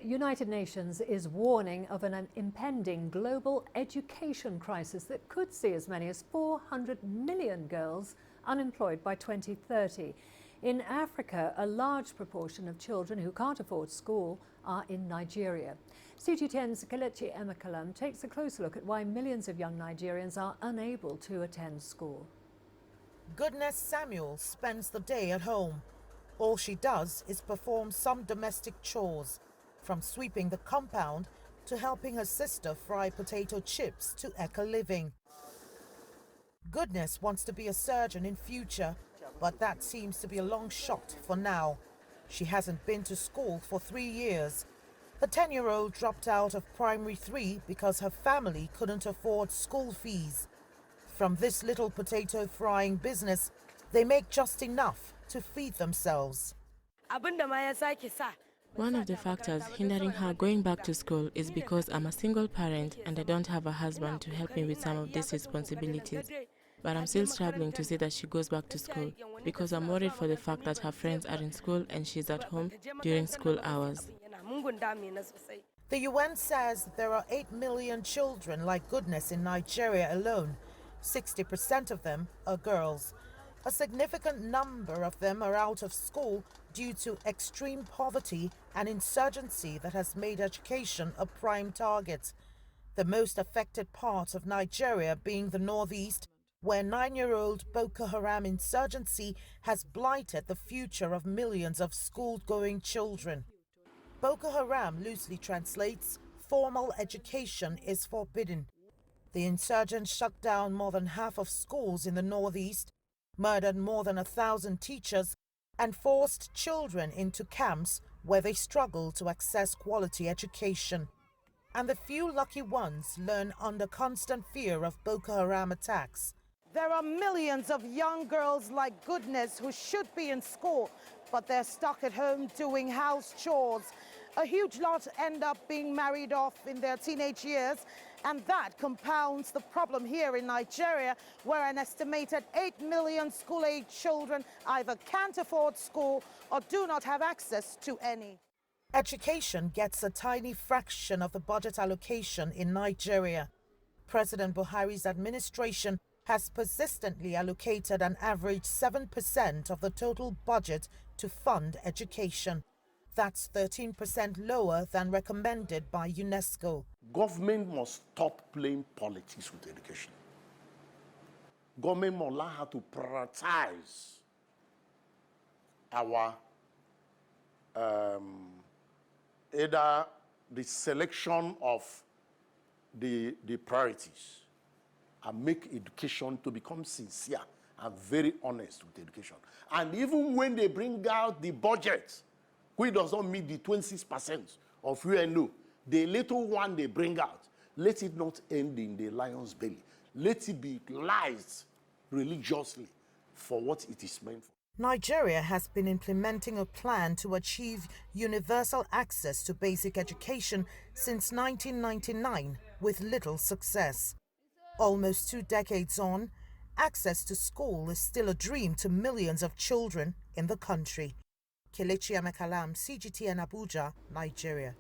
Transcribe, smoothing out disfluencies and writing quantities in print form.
United Nations is warning of an impending global education crisis that could see as many as 400 million girls unemployed by 2030. In Africa, a large proportion of children who can't afford school are in Nigeria. CGTN's Kelechi Emekalam takes a closer look at why millions of young Nigerians are unable to attend school. Goodness Samuel spends the day at home. All she does is perform some domestic chores, from sweeping the compound to helping her sister fry potato chips to eke a living. Goodness wants to be a surgeon in future, but that seems to be a long shot for now. She hasn't been to school for 3 years. The 10-year-old dropped out of primary 3 because her family couldn't afford school fees. From this little potato frying business, they make just enough to feed themselves. One of the factors hindering her going back to school is because I'm a single parent and I don't have a husband to help me with some of these responsibilities. But I'm still struggling to see that she goes back to school because I'm worried for the fact that her friends are in school and she's at home during school hours. The UN says there are 8 million children like Goodness in Nigeria alone. 60% of them are girls. A significant number of them are out of school due to extreme poverty and insurgency that has made education a prime target. The most affected part of Nigeria being the northeast, where 9-year-old Boko Haram insurgency has blighted the future of millions of school-going children. Boko Haram loosely translates, formal education is forbidden. The insurgents shut down more than half of schools in the northeast, murdered more than 1,000 teachers, and forced children into camps where they struggle to access quality education. And the few lucky ones learn under constant fear of Boko Haram attacks. There are millions of young girls like Goodness who should be in school, but they're stuck at home doing house chores. A huge lot end up being married off in their teenage years, and that compounds the problem here in Nigeria, where an estimated 8 million school-age children either can't afford school or do not have access to any. Education gets a tiny fraction of the budget allocation in Nigeria. President Buhari's administration has persistently allocated an average 7% of the total budget to fund education. That's 13% lower than recommended by UNESCO. Government must stop playing politics with education. Government must learn how to prioritize our either the selection of the priorities and make education to become sincere and very honest with education. And even when they bring out the budget, which does not meet the 26% of UNO, the little one they bring out, let it not end in the lion's belly. Let it be utilized religiously for what it is meant for. Nigeria has been implementing a plan to achieve universal access to basic education since 1999 with little success. Almost 2 decades on, access to school is still a dream to millions of children in the country. Kelechi Emekalam, CGTN Abuja, Nigeria.